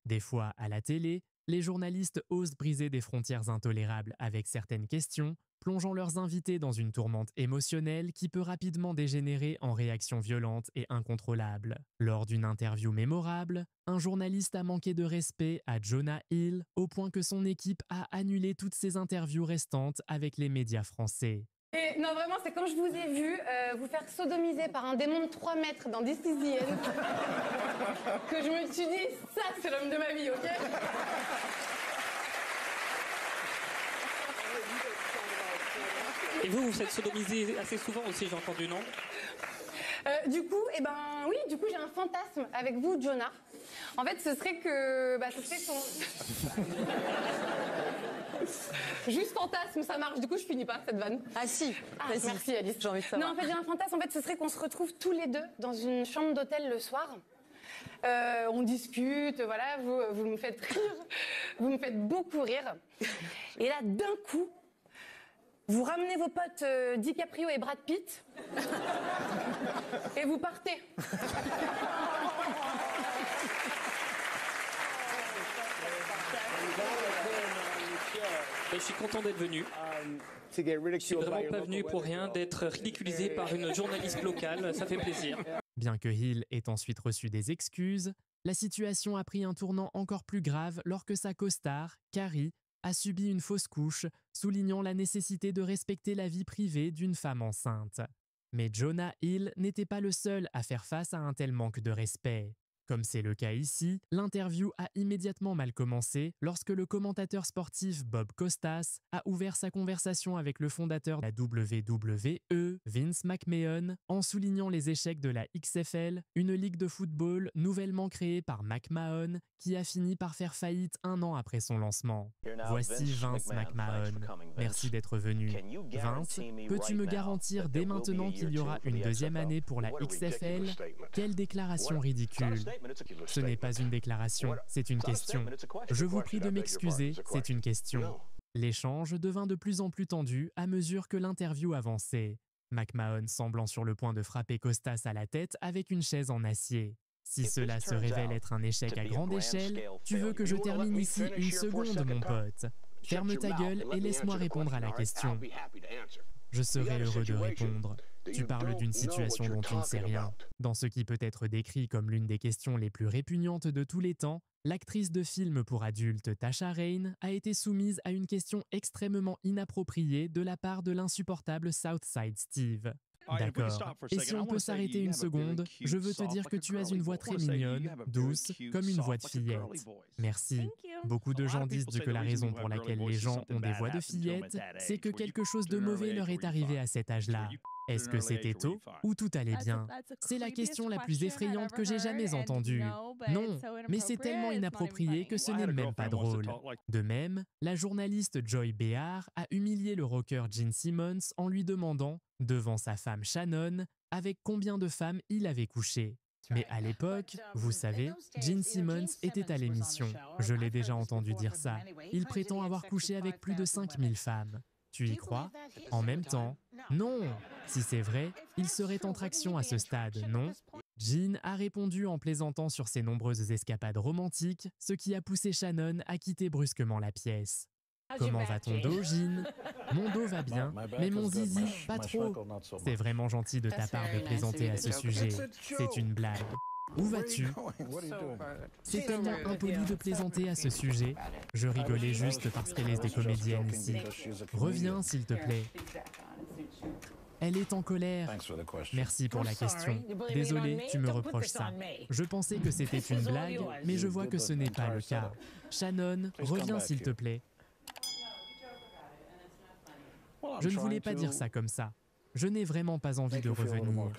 Des fois, à la télé, les journalistes osent briser des frontières intolérables avec certaines questions, plongeant leurs invités dans une tourmente émotionnelle qui peut rapidement dégénérer en réactions violentes et incontrôlables. Lors d'une interview mémorable, un journaliste a manqué de respect à Jonah Hill au point que son équipe a annulé toutes ses interviews restantes avec les médias français. Et non, vraiment, c'est quand je vous ai vu vous faire sodomiser par un démon de 3 mètres dans This Is the End que je me suis dit, ça, c'est l'homme de ma vie, ok? Et vous êtes sodomisé assez souvent aussi, j'ai entendu, non? Du coup, j'ai un fantasme avec vous, Jonah. En fait, ce serait que... ce serait son... Juste fantasme, ça marche. Du coup, je finis pas cette vanne. Ah si. Merci Alice. J'ai envie de savoir. Non, en fait, j'ai un fantasme. En fait, ce serait qu'on se retrouve tous les deux dans une chambre d'hôtel le soir. On discute, voilà, vous me faites rire. Vous me faites beaucoup rire. Et là, d'un coup, vous ramenez vos potes DiCaprio et Brad Pitt et vous partez. Je suis content d'être venu. Je suis vraiment pas venu pour rien, d'être ridiculisé par une journaliste locale, ça fait plaisir. Bien que Hill ait ensuite reçu des excuses, la situation a pris un tournant encore plus grave lorsque sa costard, Carrie, a subi une fausse couche, soulignant la nécessité de respecter la vie privée d'une femme enceinte. Mais Jonah Hill n'était pas le seul à faire face à un tel manque de respect. Comme c'est le cas ici, l'interview a immédiatement mal commencé lorsque le commentateur sportif Bob Costas a ouvert sa conversation avec le fondateur de la WWE, Vince McMahon, en soulignant les échecs de la XFL, une ligue de football nouvellement créée par McMahon qui a fini par faire faillite 1 an après son lancement. Voici Vince McMahon. Merci d'être venu. Vince, peux-tu me garantir dès maintenant qu'il y aura une deuxième année pour la XFL? Quelle déclaration ridicule! Ce n'est pas une déclaration, c'est une question. Je vous prie de m'excuser, c'est une question. L'échange devint de plus en plus tendu à mesure que l'interview avançait. McMahon semblant sur le point de frapper Costas à la tête avec une chaise en acier. Si cela se révèle être un échec à grande échelle, tu veux que je termine ici une seconde, mon pote. Ferme ta gueule et laisse-moi répondre à la question. Je serai heureux de répondre. Tu parles d'une situation dont tu ne sais rien. Dans ce qui peut être décrit comme l'une des questions les plus répugnantes de tous les temps, l'actrice de film pour adultes Tasha Rain a été soumise à une question extrêmement inappropriée de la part de l'insupportable Southside Steve. D'accord. Et si on peut s'arrêter une seconde, je veux te dire que tu as une voix très mignonne, douce, comme une voix de fillette. Merci. Beaucoup de gens disent que la raison pour laquelle les gens ont des voix de fillette, c'est que quelque chose de mauvais leur est arrivé à cet âge-là. Est-ce que c'était tôt ou tout allait bien? C'est la question la plus effrayante que j'ai jamais entendue. Non, mais c'est tellement inapproprié que ce n'est même pas drôle. De même, la journaliste Joy Behar a humilié le rocker Gene Simmons en lui demandant, devant sa femme Shannon, avec combien de femmes il avait couché. Mais à l'époque, vous savez, Gene Simmons était à l'émission. Je l'ai déjà entendu dire ça. Il prétend avoir couché avec plus de 5000 femmes. Tu y crois? En même temps, non. Si c'est vrai, il serait en traction à ce stade, non? Gene a répondu en plaisantant sur ses nombreuses escapades romantiques, ce qui a poussé Shannon à quitter brusquement la pièce. Comment va ton dos, Gene? Mon dos va bien, mais mon zizi, pas trop. C'est vraiment gentil de ta part de plaisanter à ce sujet. C'est une blague. Où vas-tu? C'est tellement impoli de plaisanter à ce sujet. Je rigolais juste parce qu'elle est des comédiennes ici. Reviens, s'il te plaît. Elle est en colère. Merci pour la question. Désolé, tu me reproches ça. Je pensais que c'était une blague, mais je vois que ce n'est pas le cas. Shannon, reviens, s'il te plaît. Je ne voulais pas dire ça comme ça. Je n'ai vraiment pas envie de revenir.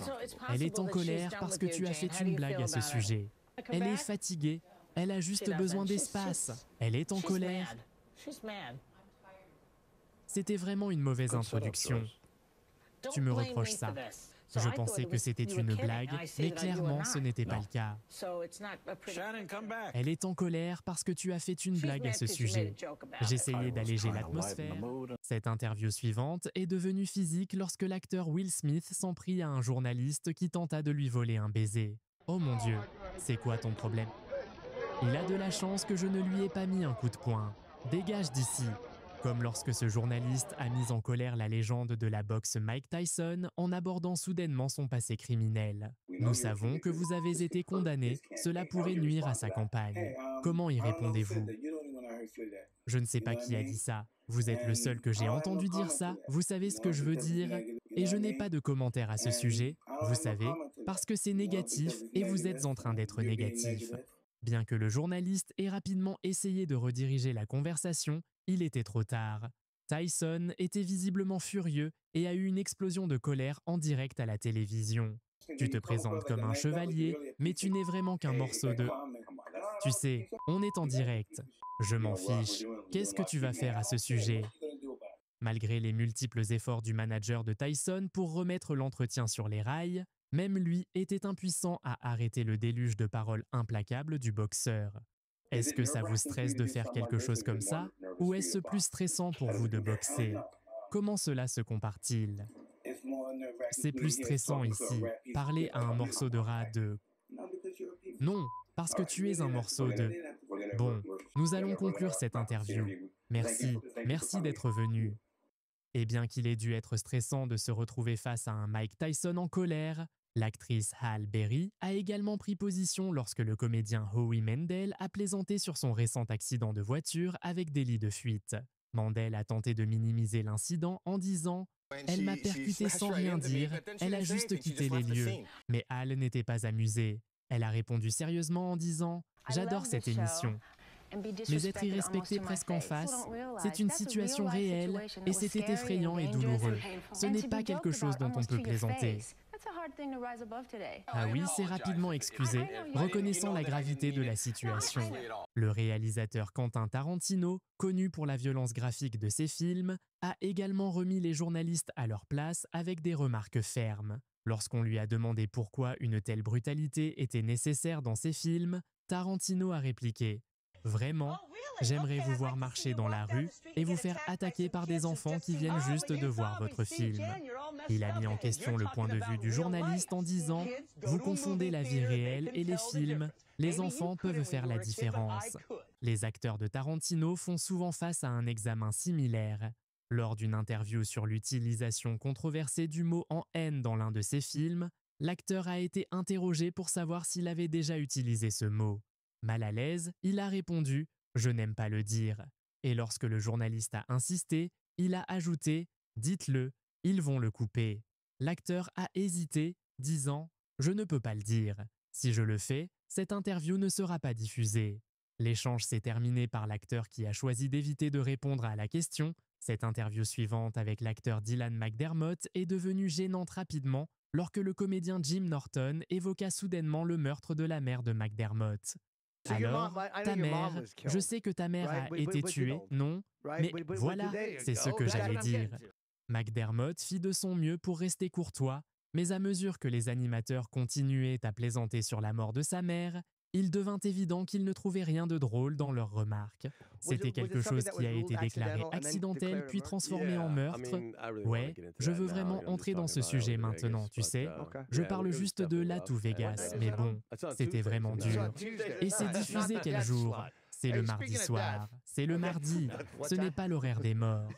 Elle est en colère parce que tu as fait une blague à ce sujet. Elle est fatiguée. Elle a juste besoin d'espace. Elle est en colère. C'était vraiment une mauvaise introduction. Tu me reproches ça. Je pensais que c'était une blague, mais clairement ce n'était pas le cas. Elle est en colère parce que tu as fait une blague à ce sujet. J'essayais d'alléger l'atmosphère. Cette interview suivante est devenue physique lorsque l'acteur Will Smith s'en prit à un journaliste qui tenta de lui voler un baiser. Oh mon Dieu, c'est quoi ton problème? Il a de la chance que je ne lui ai pas mis un coup de poing. Dégage d'ici. Comme lorsque ce journaliste a mis en colère la légende de la boxe Mike Tyson en abordant soudainement son passé criminel. Nous savons que vous avez été condamné, cela pourrait nuire à sa campagne. Comment y répondez-vous? Je ne sais pas qui a dit ça. Vous êtes le seul que j'ai entendu dire ça, vous savez ce que je veux dire? Et je n'ai pas de commentaire à ce sujet, vous savez, parce que c'est négatif et vous êtes en train d'être négatif. Bien que le journaliste ait rapidement essayé de rediriger la conversation, il était trop tard. Tyson était visiblement furieux et a eu une explosion de colère en direct à la télévision. Tu te présentes comme un chevalier, mais tu n'es vraiment qu'un morceau de... Tu sais, on est en direct. Je m'en fiche. Qu'est-ce que tu vas faire à ce sujet? Malgré les multiples efforts du manager de Tyson pour remettre l'entretien sur les rails, même lui était impuissant à arrêter le déluge de paroles implacables du boxeur. Est-ce que ça vous stresse de faire quelque chose comme ça, ou est-ce plus stressant pour vous de boxer? Comment cela se compare-t-il? C'est plus stressant ici, parler à un morceau de rat de... Non, parce que tu es un morceau de... Bon, nous allons conclure cette interview. Merci d'être venu. Et bien qu'il ait dû être stressant de se retrouver face à un Mike Tyson en colère, l'actrice Halle Berry a également pris position lorsque le comédien Howie Mandel a plaisanté sur son récent accident de voiture avec délit de fuite. Mandel a tenté de minimiser l'incident en disant « Elle m'a percuté sans rien dire, elle a juste quitté les lieux ». Mais Halle n'était pas amusée. Elle a répondu sérieusement en disant « J'adore cette émission ». Mais être irrespecté presque en face, c'est une situation réelle et c'était effrayant et douloureux. Ce n'est pas quelque chose dont on peut plaisanter. Ah oui, c'est rapidement excusé, reconnaissant la gravité de la situation. Le réalisateur Quentin Tarantino, connu pour la violence graphique de ses films, a également remis les journalistes à leur place avec des remarques fermes. Lorsqu'on lui a demandé pourquoi une telle brutalité était nécessaire dans ses films, Tarantino a répliqué « Vraiment, j'aimerais vous voir marcher dans la rue et vous faire attaquer par des enfants qui viennent juste de voir votre film. » Il a mis en question le point de vue du journaliste en disant « Vous confondez la vie réelle et les films. Les enfants peuvent faire la différence. » Les acteurs de Tarantino font souvent face à un examen similaire. Lors d'une interview sur l'utilisation controversée du mot en haine dans l'un de ses films, l'acteur a été interrogé pour savoir s'il avait déjà utilisé ce mot. Mal à l'aise, il a répondu « Je n'aime pas le dire ». Et lorsque le journaliste a insisté, il a ajouté « Dites-le, ils vont le couper ». L'acteur a hésité, disant « Je ne peux pas le dire. Si je le fais, cette interview ne sera pas diffusée ». L'échange s'est terminé par l'acteur qui a choisi d'éviter de répondre à la question. Cette interview suivante avec l'acteur Dylan McDermott est devenue gênante rapidement lorsque le comédien Jim Norton évoqua soudainement le meurtre de la mère de McDermott. Alors, ta mère, je sais que ta mère a été tuée, non? Mais voilà, c'est ce que j'allais dire. McDermott fit de son mieux pour rester courtois, mais à mesure que les animateurs continuaient à plaisanter sur la mort de sa mère, il devint évident qu'ils ne trouvaient rien de drôle dans leurs remarques. C'était quelque chose qui a été déclaré accidentel puis transformé en meurtre. Ouais, je veux vraiment entrer dans ce sujet maintenant, tu sais. Je parle juste de Latu Vegas, mais bon, c'était vraiment dur. Et c'est diffusé quel jour? C'est le mardi soir. C'est le mardi. Ce n'est pas l'horaire des morts.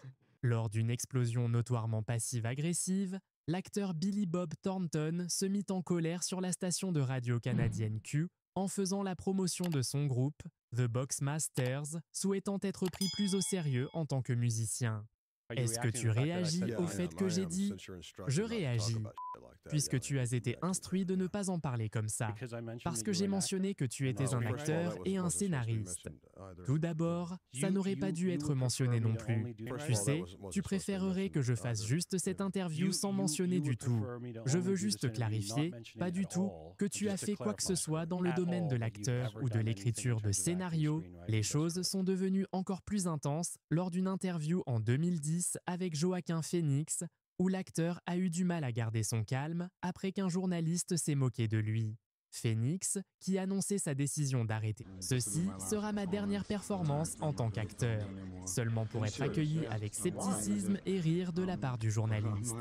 Lors d'une explosion notoirement passive-agressive, l'acteur Billy Bob Thornton se mit en colère sur la station de radio canadienne Q en faisant la promotion de son groupe, The Boxmasters, souhaitant être pris plus au sérieux en tant que musicien. Est-ce que tu réagis au fait que j'ai dit « Je réagis » puisque tu as été instruit de ne pas en parler comme ça, parce que j'ai mentionné que tu étais un acteur et un scénariste. Tout d'abord, ça n'aurait pas dû être mentionné non plus. Tu sais, tu préférerais que je fasse juste cette interview sans mentionner du tout. Je veux juste clarifier, pas du tout, que tu as fait quoi que ce soit dans le domaine de l'acteur ou de l'écriture de scénario. Les choses sont devenues encore plus intenses lors d'une interview en 2010 avec Joaquin Phoenix, où l'acteur a eu du mal à garder son calme après qu'un journaliste s'est moqué de lui. Phoenix, qui annonçait sa décision d'arrêter. Ceci sera ma dernière performance en tant qu'acteur, seulement pour être accueilli avec scepticisme et rire de la part du journaliste.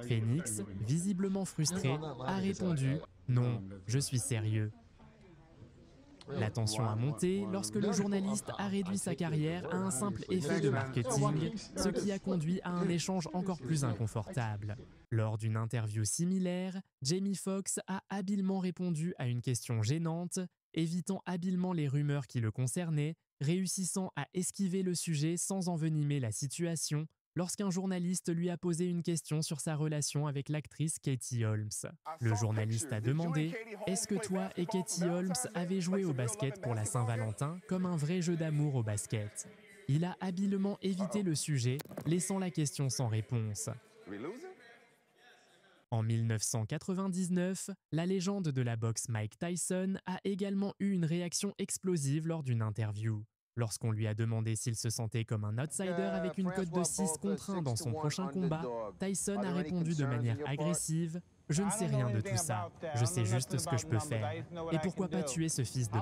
Phoenix, visiblement frustré, a répondu « Non, je suis sérieux ». La tension a monté lorsque le journaliste a réduit sa carrière à un simple effet de marketing, ce qui a conduit à un échange encore plus inconfortable. Lors d'une interview similaire, Jamie Foxx a habilement répondu à une question gênante, évitant habilement les rumeurs qui le concernaient, réussissant à esquiver le sujet sans envenimer la situation, lorsqu'un journaliste lui a posé une question sur sa relation avec l'actrice Katie Holmes. Le journaliste a demandé « Est-ce que toi et Katie Holmes avez joué au basket pour la Saint-Valentin comme un vrai jeu d'amour au basket ?» Il a habilement évité le sujet, laissant la question sans réponse. En 1999, la légende de la boxe Mike Tyson a également eu une réaction explosive lors d'une interview. Lorsqu'on lui a demandé s'il se sentait comme un outsider avec une cote de 6-1 dans son prochain combat, Tyson a répondu de manière agressive « Je ne sais rien de tout ça, je sais juste ce que je peux faire. Et pourquoi pas tuer ce fils de... »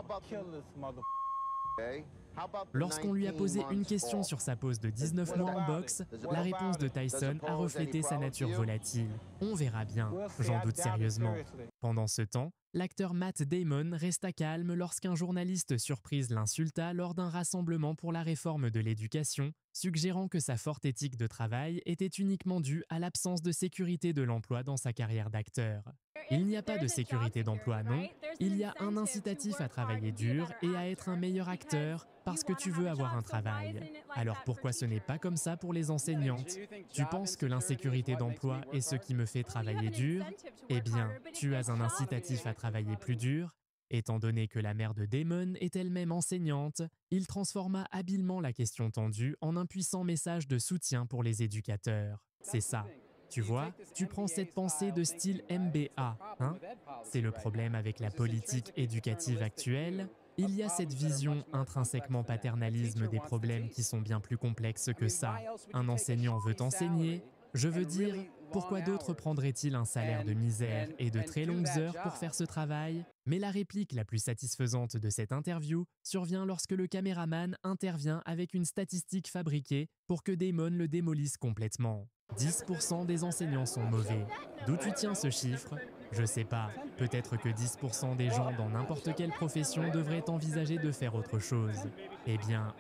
Lorsqu'on lui a posé une question sur sa pause de 19 mois en boxe, la réponse de Tyson a reflété sa nature volatile. On verra bien, j'en doute sérieusement. Pendant ce temps, l'acteur Matt Damon resta calme lorsqu'un journaliste surprise l'insulta lors d'un rassemblement pour la réforme de l'éducation, suggérant que sa forte éthique de travail était uniquement due à l'absence de sécurité de l'emploi dans sa carrière d'acteur. Il n'y a pas de sécurité d'emploi, non. Il y a un incitatif à travailler dur et à être un meilleur acteur parce que tu veux avoir un travail. Alors pourquoi ce n'est pas comme ça pour les enseignantes? Tu penses que l'insécurité d'emploi est ce qui me fait travailler dur? Eh bien, tu as un incitatif à travailler plus dur. Étant donné que la mère de Damon est elle-même enseignante, il transforma habilement la question tendue en un puissant message de soutien pour les éducateurs. C'est ça. Tu vois, tu prends cette pensée de style MBA, hein? C'est le problème avec la politique éducative actuelle. Il y a cette vision intrinsèquement paternalisme des problèmes qui sont bien plus complexes que ça. Un enseignant veut enseigner, je veux dire, pourquoi d'autres prendraient-ils un salaire de misère et de très longues heures pour faire ce travail? Mais la réplique la plus satisfaisante de cette interview survient lorsque le caméraman intervient avec une statistique fabriquée pour que Damon le démolisse complètement. 10% des enseignants sont mauvais. D'où tu tiens ce chiffre? Je sais pas. Peut-être que 10% des gens dans n'importe quelle profession devraient envisager de faire autre chose. Eh bien,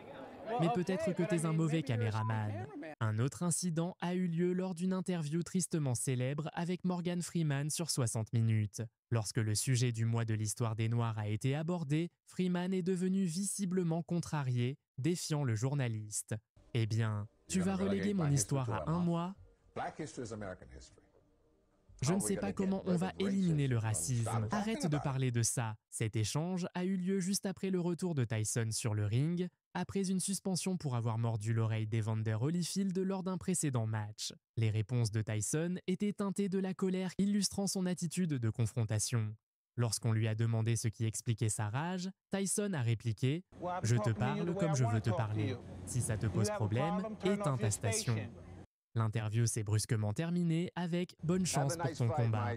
mais peut-être que t'es un mauvais caméraman. Un autre incident a eu lieu lors d'une interview tristement célèbre avec Morgan Freeman sur 60 minutes. Lorsque le sujet du mois de l'histoire des Noirs a été abordé, Freeman est devenu visiblement contrarié, défiant le journaliste. Eh bien, tu vas reléguer mon histoire à un mois? Je ne sais pas comment on va éliminer le racisme. Arrête de parler de ça. Cet échange a eu lieu juste après le retour de Tyson sur le ring, après une suspension pour avoir mordu l'oreille d'Evander Holyfield lors d'un précédent match. Les réponses de Tyson étaient teintées de la colère illustrant son attitude de confrontation. Lorsqu'on lui a demandé ce qui expliquait sa rage, Tyson a répliqué « Je te parle comme je veux te parler. Si ça te pose problème, éteins ta station. » L'interview s'est brusquement terminée avec « Bonne chance pour ton combat ».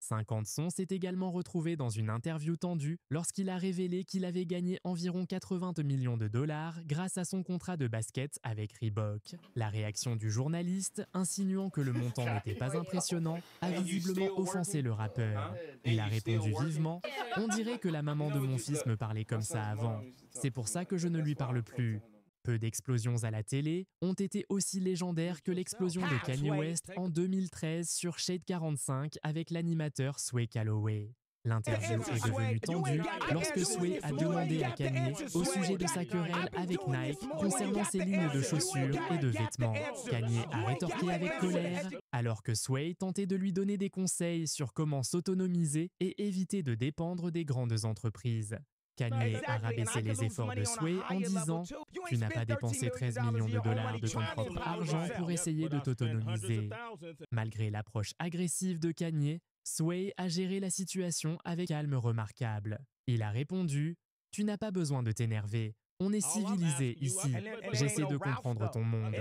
50 Cent s'est également retrouvé dans une interview tendue lorsqu'il a révélé qu'il avait gagné environ 80 millions de dollars grâce à son contrat de basket avec Reebok. La réaction du journaliste, insinuant que le montant n'était pas impressionnant, a visiblement offensé le rappeur. Il a répondu vivement « On dirait que la maman de mon fils me parlait comme ça avant. C'est pour ça que je ne lui parle plus. » Peu d'explosions à la télé ont été aussi légendaires que l'explosion de Kanye West en 2013 sur Shade 45 avec l'animateur Sway Calloway. L'interview est devenue tendue lorsque Sway a demandé à Kanye au sujet de sa querelle avec Nike concernant ses lignes de chaussures et de vêtements. Kanye a rétorqué avec colère, alors que Sway tentait de lui donner des conseils sur comment s'autonomiser et éviter de dépendre des grandes entreprises. Kanye a rabaissé les efforts de Sway en disant « Tu n'as pas dépensé 13 millions de dollars de ton propre argent pour essayer de t'autonomiser. » Malgré l'approche agressive de Kanye, Sway a géré la situation avec calme remarquable. Il a répondu « Tu n'as pas besoin de t'énerver. On est civilisé ici. J'essaie de comprendre ton monde. »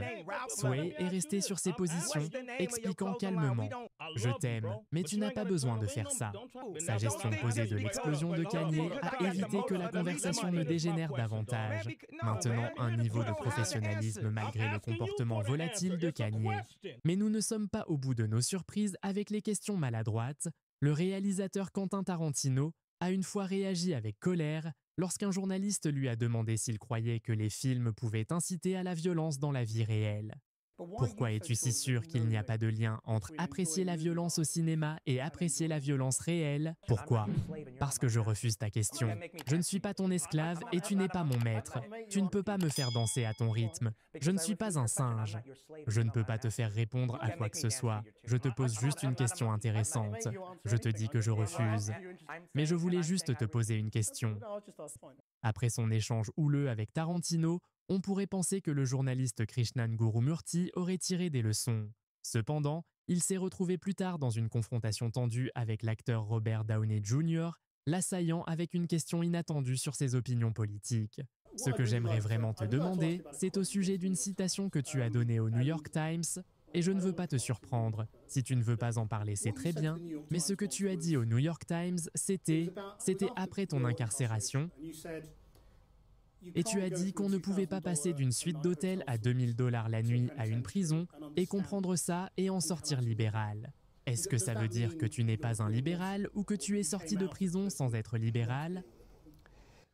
Sway est resté sur ses positions, expliquant calmement « Je t'aime, mais tu n'as pas besoin de faire ça. » Sa gestion posée de l'explosion de Kanye a évité que la conversation ne dégénère davantage, maintenant un niveau de professionnalisme malgré le comportement volatile de Kanye. Mais nous ne sommes pas au bout de nos surprises avec les questions maladroites. Le réalisateur Quentin Tarantino a une fois réagi avec colère lorsqu'un journaliste lui a demandé s'il croyait que les films pouvaient inciter à la violence dans la vie réelle. Pourquoi es-tu si sûr qu'il n'y a pas de lien entre apprécier la violence au cinéma et apprécier la violence réelle? Pourquoi? Parce que je refuse ta question. Je ne suis pas ton esclave et tu n'es pas mon maître. Tu ne peux pas me faire danser à ton rythme. Je ne suis pas un singe. Je ne peux pas te faire répondre à quoi que ce soit. Je te pose juste une question intéressante. Je te dis que je refuse. Mais je voulais juste te poser une question. Après son échange houleux avec Tarantino, on pourrait penser que le journaliste Krishnan Gurumurthy aurait tiré des leçons. Cependant, il s'est retrouvé plus tard dans une confrontation tendue avec l'acteur Robert Downey Jr., l'assaillant avec une question inattendue sur ses opinions politiques. Ce que j'aimerais vraiment te demander, c'est au sujet d'une citation que tu as donnée au New York Times, et je ne veux pas te surprendre. Si tu ne veux pas en parler, c'est très bien, mais ce que tu as dit au New York Times, c'était après ton incarcération. Et tu as dit qu'on ne pouvait pas passer d'une suite d'hôtel à 2000 $ la nuit à une prison et comprendre ça et en sortir libéral. Est-ce que ça veut dire que tu n'es pas un libéral ou que tu es sorti de prison sans être libéral?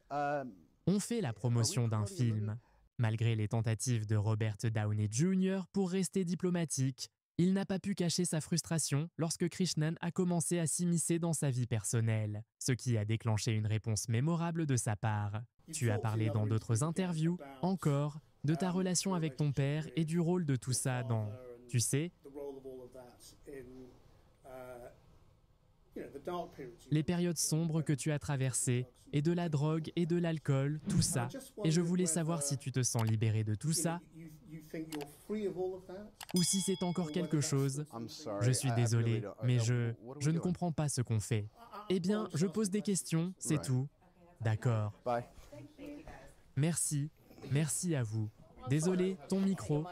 On fait la promotion d'un film. Malgré les tentatives de Robert Downey Jr. pour rester diplomatique, il n'a pas pu cacher sa frustration lorsque Krishnan a commencé à s'immiscer dans sa vie personnelle, ce qui a déclenché une réponse mémorable de sa part. Tu as parlé dans d'autres interviews, encore, de ta relation avec ton père et du rôle de tout ça dans, tu sais, les périodes sombres que tu as traversées, et de la drogue et de l'alcool, tout ça. Et je voulais savoir si tu te sens libéré de tout ça, ou si c'est encore quelque chose. Je suis désolé, mais je ne comprends pas ce qu'on fait. Eh bien, je pose des questions, c'est tout. D'accord. Merci, merci à vous. Désolé, ton micro.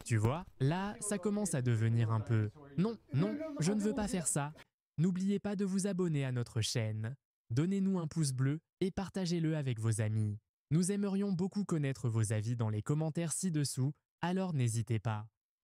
Tu vois, là, ça commence à devenir un peu... Non, non, je ne veux pas faire ça. N'oubliez pas de vous abonner à notre chaîne. Donnez-nous un pouce bleu et partagez-le avec vos amis. Nous aimerions beaucoup connaître vos avis dans les commentaires ci-dessous, alors n'hésitez pas.